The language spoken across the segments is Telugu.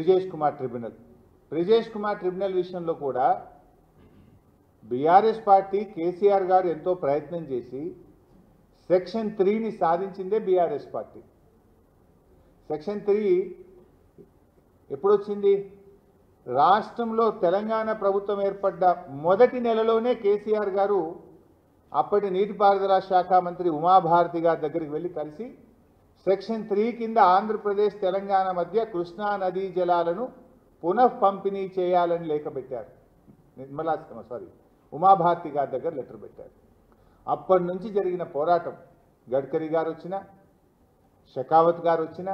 బ్రిజేష్ కుమార్ ట్రిబ్యునల్ విషయంలో కూడా బీఆర్ఎస్ పార్టీ కేసీఆర్ గారు ఎంతో ప్రయత్నం చేసి సెక్షన్ 3ని సాధించిందే బీఆర్ఎస్ పార్టీ. సెక్షన్ 3 ఎప్పుడొచ్చింది? రాష్ట్రంలో తెలంగాణ ప్రభుత్వం ఏర్పడ్డ మొదటి నెలలోనే కేసీఆర్ గారు అప్పటి నీటిపారుదల శాఖ మంత్రి ఉమాభారతి గారి దగ్గరికి వెళ్ళి కలిసి సెక్షన్ 3 కింద ఆంధ్రప్రదేశ్ తెలంగాణ మధ్య కృష్ణా నదీ జలాలను పునః పంపిణీ చేయాలని లేఖ పెట్టారు. ఉమాభారతి గారి దగ్గర లెటర్ పెట్టారు. అప్పటి నుంచి జరిగిన పోరాటం, గడ్కరీ గారు వచ్చినా, షెకావత్ గారు వచ్చినా,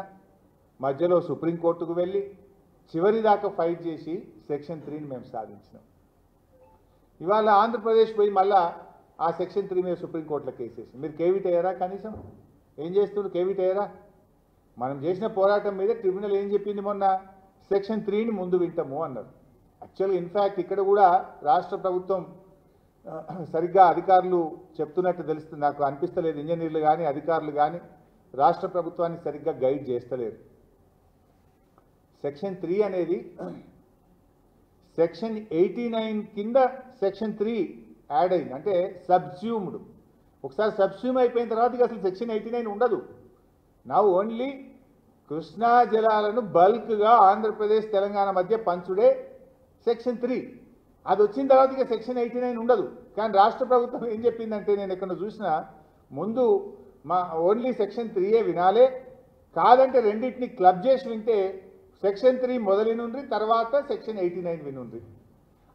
మధ్యలో సుప్రీంకోర్టుకు వెళ్ళి చివరిదాకా ఫైట్ చేసి సెక్షన్ 3ని మేము సాధించినాం. ఇవాళ ఆంధ్రప్రదేశ్ పోయి మళ్ళా ఆ సెక్షన్ 3 మీద సుప్రీంకోర్టులో కేసేసి మీరు కేవిట్ అయ్యారా? కనీసం ఏం చేస్తున్నారు? కేవిట్ అయ్యారా? మనం చేసిన పోరాటం మీద ట్రిబ్యునల్ ఏం చెప్పింది? మొన్న సెక్షన్ 3ని ముందు వింటాము అన్నారు. యాక్చువల్గా ఇన్ఫ్యాక్ట్ ఇక్కడ కూడా రాష్ట్ర ప్రభుత్వం సరిగ్గా అధికారులు చెప్తున్నట్టు తెలుస్తుంది, నాకు అనిపిస్తలేదు. ఇంజనీర్లు కానీ అధికారులు కానీ రాష్ట్ర ప్రభుత్వాన్ని సరిగ్గా గైడ్ చేస్తలేరు. సెక్షన్ 3 అనేది సెక్షన్ 89 కింద సెక్షన్ 3 యాడ్ అయింది, అంటే సబ్స్యూమ్డ్. ఒకసారి సబ్స్యూమ్ అయిపోయిన తర్వాత ఇక అసలు సెక్షన్ 89 ఉండదు. నా ఓన్లీ కృష్ణా జలాలను బల్క్గా ఆంధ్రప్రదేశ్ తెలంగాణ మధ్య పంచుడే సెక్షన్ 3. అది వచ్చిన తర్వాత ఇక సెక్షన్ 89 ఉండదు. కానీ రాష్ట్ర ప్రభుత్వం ఏం చెప్పిందంటే, నేను ఎక్కడ చూసినా ముందు మా ఓన్లీ సెక్షన్ 3ఏ వినాలే, కాదంటే రెండింటిని క్లబ్ చేసి వింటే సెక్షన్ 3 మొదలు నుండి తర్వాత సెక్షన్ 89 వినుండ్రి.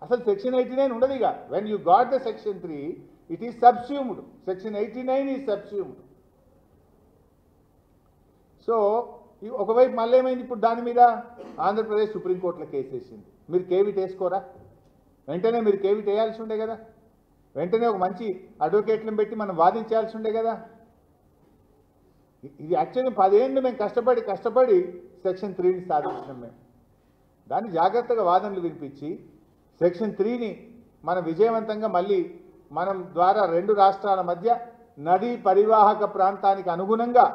అసలు సెక్షన్ 89 ఉండదు. ఇక when you got the section 3 it is subsumed. Section 89 is subsumed. So ఒకవైపు మళ్ళీ ఏమైంది? ఇప్పుడు దాని మీద ఆంధ్రప్రదేశ్ సుప్రీంకోర్టులో కేసు వేసింది. మీరు కేవిట్ వేసుకోరా? వెంటనే మీరు కేవిట్ వేయాల్సి ఉండే కదా. వెంటనే ఒక మంచి అడ్వకేట్లను పెట్టి మనం వాదించాల్సి ఉండే కదా. ఇది యాక్చువల్లీ 10 ఏళ్ళు మేము కష్టపడి సెక్షన్ 3ని సాధించినాం. మేము దాన్ని జాగ్రత్తగా వాదనలు వినిపించి సెక్షన్ 3ని మనం విజయవంతంగా మళ్ళీ మనం ద్వారా 2 రాష్ట్రాల మధ్య నదీ పరివాహక ప్రాంతానికి అనుగుణంగా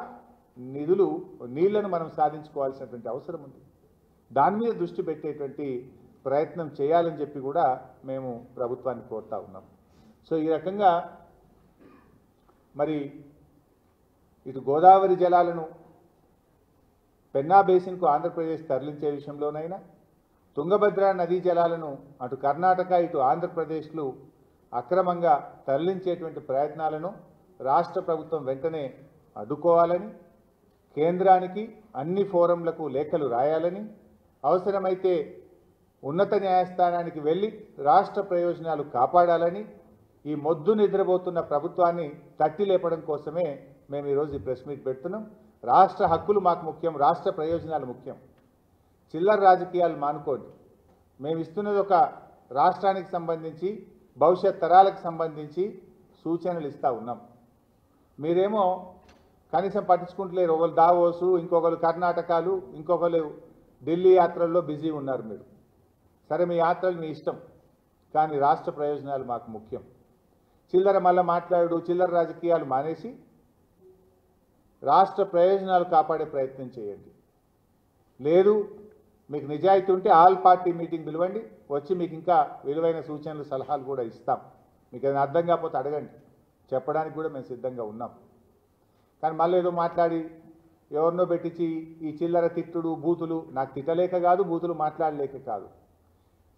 నీళ్లను మనం సాధించుకోవాల్సినటువంటి అవసరం ఉంది. దాని మీద దృష్టి పెట్టేటువంటి ప్రయత్నం చేయాలని చెప్పి కూడా మేము ప్రభుత్వాన్ని కోరుతా ఉన్నాం. సో ఈ రకంగా మరి ఇటు గోదావరి జలాలను పెన్నా బేసిన్కు ఆంధ్రప్రదేశ్ తరలించే విషయంలోనైనా, తుంగభద్ర నదీ జలాలను అటు కర్ణాటక ఇటు ఆంధ్రప్రదేశ్లు అక్రమంగా తరలించేటువంటి ప్రయత్నాలను రాష్ట్ర ప్రభుత్వం వెంటనే అడ్డుకోవాలని, కేంద్రానికి అన్ని ఫోరంలకు లేఖలు రాయాలని, అవసరమైతే ఉన్నత న్యాయస్థానానికి వెళ్ళి రాష్ట్ర ప్రయోజనాలు కాపాడాలని, ఈ మొద్దు నిద్రపోతున్న ప్రభుత్వాన్ని తట్టి లేపడం కోసమే మేము ఈరోజు ఈ ప్రెస్ మీట్ పెడుతున్నాం. రాష్ట్ర హక్కులు మాకు ముఖ్యం, రాష్ట్ర ప్రయోజనాలు ముఖ్యం. చిల్లర రాజకీయాలు మానుకోండి. మేము ఇస్తున్నది ఒక రాష్ట్రానికి సంబంధించి భవిష్యత్ తరాలకు సంబంధించి సూచనలు ఇస్తూ ఉన్నాం. మీరేమో కనీసం పట్టించుకుంటలేరు. ఒకరు దావోసు, ఇంకొకరు కర్ణాటకలు, ఇంకొకరు ఢిల్లీ యాత్రల్లో బిజీ ఉన్నారు. మీరు సరే, మీ యాత్రలు మీ ఇష్టం, కానీ రాష్ట్ర ప్రయోజనాలు మాకు ముఖ్యం. చిల్లర రాజకీయాలు మానేసి రాష్ట్ర ప్రయోజనాలు కాపాడే ప్రయత్నం చేయండి. లేదు మీకు నిజాయితీ ఉంటే ఆల్ పార్టీ మీటింగ్ పిలవండి, వచ్చి మీకు ఇంకా విలువైన సూచనలు సలహాలు కూడా ఇస్తాం. మీకు ఏదైనా అర్థం కాకపోతే అడగండి, చెప్పడానికి కూడా మేము సిద్ధంగా ఉన్నాం. కానీ మళ్ళీ ఏదో మాట్లాడి ఎవరినో పెట్టించి ఈ చిల్లర తిట్టుడు బూతులు, నాకు తిట్టలేక కాదు, బూతులు మాట్లాడలేక కాదు.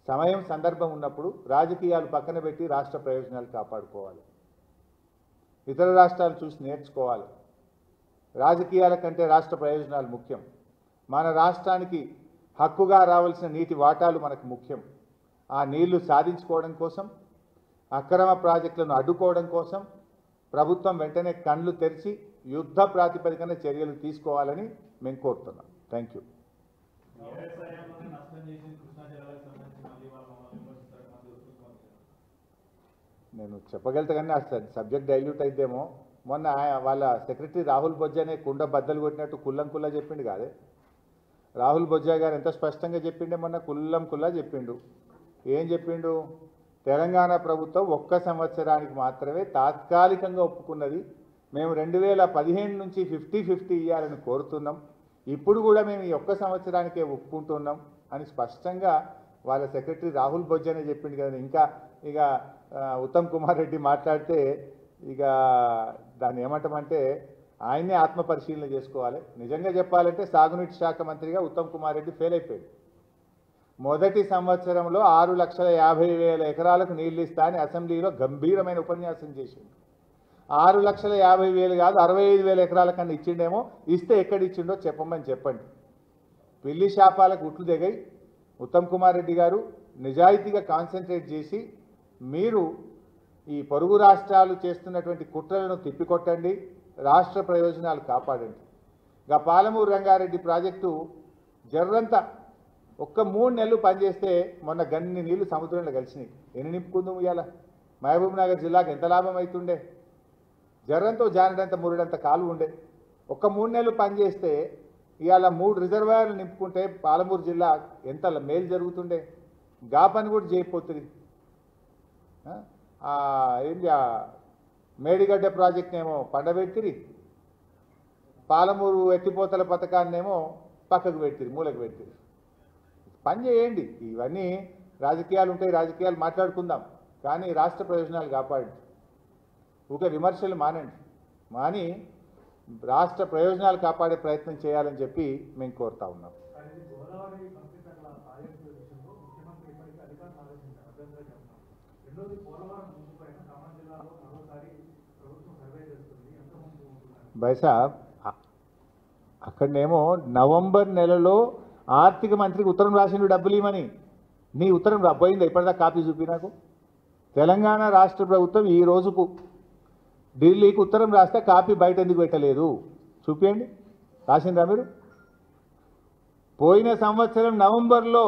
సమయం సందర్భం ఉన్నప్పుడు రాజకీయాలు పక్కన పెట్టి రాష్ట్ర ప్రయోజనాలు కాపాడుకోవాలి. ఇతర రాష్ట్రాలు చూసి నేర్చుకోవాలి. రాజకీయాల కంటే రాష్ట్ర ప్రయోజనాలు ముఖ్యం. మన రాష్ట్రానికి హక్కుగా రావాల్సిన నీటి వాటాలు మనకు ముఖ్యం. ఆ నీళ్లు సాధించుకోవడం కోసం, అక్రమ ప్రాజెక్టులను అడ్డుకోవడం కోసం ప్రభుత్వం వెంటనే కళ్ళు తెరిచి యుద్ధ ప్రాతిపదికన చర్యలు తీసుకోవాలని మేము కోరుతున్నాం. Thank you. నేను చెప్పగలుగుతా కానీ ఆ సబ్జెక్ట్ డైల్యూట్ అయిద్దేమో. మొన్న వాళ్ళ సెక్రటరీ రాహుల్ బొజ్జానే కుండ బద్దలు కొట్టినట్టు కుల్లా చెప్పిండు కాదే. రాహుల్ బొజ్జా గారు ఎంత స్పష్టంగా చెప్పిండే, మొన్న కుల్లా చెప్పిండు. ఏం చెప్పిండు? తెలంగాణ ప్రభుత్వం 1 సంవత్సరానికి మాత్రమే తాత్కాలికంగా ఒప్పుకున్నది. మేము 2015 నుంచి 50-50 ఇవ్వాలని కోరుతున్నాం. ఇప్పుడు కూడా మేము ఈ 1 సంవత్సరానికే ఒప్పుకుంటున్నాం. అని స్పష్టంగా వాళ్ళ సెక్రటరీ రాహుల్ బొజ్జనే చెప్పిండు కదా. ఇంకా ఇక ఉత్తమ్ కుమార్ రెడ్డి మాట్లాడితే ఇక దాన్ని ఏమంటామంటే ఆయన్నే ఆత్మ పరిశీలన చేసుకోవాలి. నిజంగా చెప్పాలంటే సాగునీటి శాఖ మంత్రిగా ఉత్తమ్ కుమార్ రెడ్డి ఫెయిల్ అయిపోయాడు. మొదటి సంవత్సరంలో 6,50,000 ఎకరాలకు నీళ్లు ఇస్తా అని అసెంబ్లీలో గంభీరమైన ఉపన్యాసం చేసిండు. 6,50,000 కాదు 65,000 ఎకరాల కన్నా ఇచ్చిండేమో. ఇస్తే ఎక్కడ ఇచ్చిండో చెప్పమని చెప్పండి. పిల్లి శాపాలకు ఉట్లు దిగాయి. ఉత్తమ్ కుమార్ రెడ్డి గారు నిజాయితీగా కాన్సన్ట్రేట్ చేసి మీరు ఈ పొరుగు రాష్ట్రాలు చేస్తున్నటువంటి కుట్రలను తిప్పికొట్టండి, రాష్ట్ర ప్రయోజనాలు కాపాడండి. ఇక పాలమూరు రంగారెడ్డి ప్రాజెక్టు జర్రంతా ఒక్క 3 నెలలు పనిచేస్తే మొన్న గన్ని నీళ్లు సముద్రంలో కలిసినాయి. ఎన్ని నింపుకుందాం ఇవాళ? మహబూబ్ నగర్ జిల్లాకు ఎంత లాభం అవుతుండే? జర్రంతో జానడంత మురుడంత కాలు ఉండే. ఒక్క 3 నెలలు పనిచేస్తే ఇవాళ 3 రిజర్వాయర్లు నింపుకుంటే పాలమూరు జిల్లా ఎంత మేలు జరుగుతుండే. గా పని కూడా చేయకపోతుంది. ఏంటి మేడిగడ్డ ప్రాజెక్ట్నేమో పండబెట్టిరి, పాలమూరు ఎత్తిపోతల పథకాన్నేమో పక్కకు పెట్టిరి, మూలకు పెట్టిరి. పని చేయండి. ఇవన్నీ రాజకీయాలు ఉంటాయి, రాజకీయాలు మాట్లాడుకుందాం, కానీ రాష్ట్ర ప్రయోజనాలు కాపాడండి. ఊకే విమర్శలు మాని రాష్ట్ర ప్రయోజనాలు కాపాడే ప్రయత్నం చేయాలని చెప్పి మేము కోరుతా ఉన్నాం. బైసాబ్ అక్కడనేమో నవంబర్ నెలలో ఆర్థిక మంత్రికి ఉత్తరం రాసిండు డబ్బులు ఇవ్వమని. నీ ఉత్తరం పోయిందా ఇప్పటిదాకా? కాపీ చూపి నాకు. తెలంగాణ రాష్ట్ర ప్రభుత్వం ఈ రోజుకు ఢిల్లీకి ఉత్తరం రాస్తే కాపీ బయట ఎందుకు పెట్టలేదు చూపించండి. రాసిండ్రా మీరు? పోయిన సంవత్సరం నవంబర్లో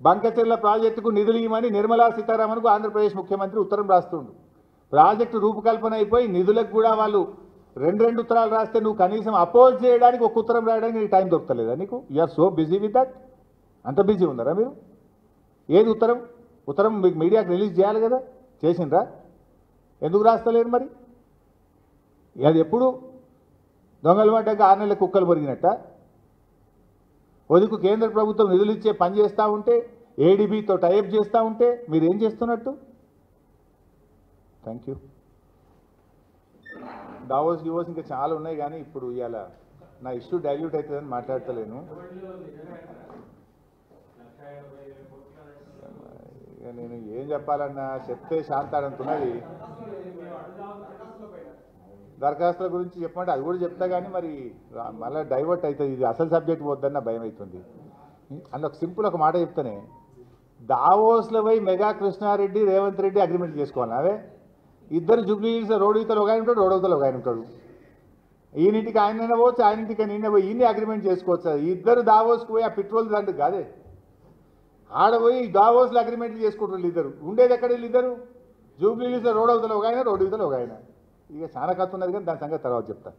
బంకచెర్ల ప్రాజెక్టుకు నిధులు ఇవ్వమని నిర్మలా సీతారామన్కు ఆంధ్రప్రదేశ్ ముఖ్యమంత్రి ఉత్తరం రాస్తుండు. ప్రాజెక్టు రూపకల్పన అయిపోయి నిధులకు కూడా వాళ్ళు 2 ఉత్తరాలు రాస్తే నువ్వు కనీసం అపోజ్ చేయడానికి ఒక ఉత్తరం రాయడానికి నీకు టైం దొరకలేదా నీకు? You're so busy with that. అంత బిజీ ఉన్నారా మీరు? ఏది ఉత్తరం మీకు మీడియాకి రిలీజ్ చేయాలి కదా, చేసిండ్రా? ఎందుకు రాస్తలేరు మరి? అది ఎప్పుడు దొంగలు పడ్డాక 6 నెలల కుక్కలు పొరిగినట్ట? వదుకు కేంద్ర ప్రభుత్వం నిధులు ఇచ్చే పని చేస్తూ ఉంటే, ఏడీబీతో టైప్ చేస్తూ ఉంటే మీరు ఏం చేస్తున్నట్టు? Thank you. దావోస్ ఇంకా చాలా ఉన్నాయి, కానీ ఇప్పుడు ఇవాళ నా ఇష్యూ డైల్యూట్ అవుతుందని మాట్లాడతలేను. ఇక నేను ఏం చెప్పాలన్నా చెప్తే శాంతాడంతున్నది. దరఖాస్తుల గురించి చెప్పమంటే అది కూడా చెప్తా, కానీ మరి మళ్ళీ డైవర్ట్ అవుతుంది. ఇది అసలు సబ్జెక్ట్ పోద్దన్న భయం అవుతుంది. అందులో సింపుల్ ఒక మాట చెప్తానే, దావోస్లో పోయి మెగా కృష్ణారెడ్డి రేవంత్ రెడ్డి అగ్రిమెంట్ చేసుకోవాలి. అవే ఇద్దరు జూబ్లీహిల్స్ రోడ్ ఇవతల ఒక ఆయన ఉంటాడు, రోడ్ అవతల ఒక ఆయన ఉంటాడు. ఈయనింటికి ఆయన పోవచ్చు, ఆయనింటికి నిన్న పోయి ఈయన్ని అగ్రిమెంట్ చేసుకోవచ్చు. ఇద్దరు దావోస్కి పోయి ఆ పెట్రోల్ దండు కాదే ఆడపోయి దావోస్లో అగ్రిమెంట్లు చేసుకుంటారు. ఇద్దరు ఉండేది ఎక్కడ? వీళ్ళిద్దరు జూబ్లీహిల్స్ రోడ్ అవతల ఒక ఆయన, రోడ్ ఇవతల ఒక ఆయన. ఇక చాలా కథ ఉన్నది, కానీ దాని సంగతి తర్వాత చెప్తా.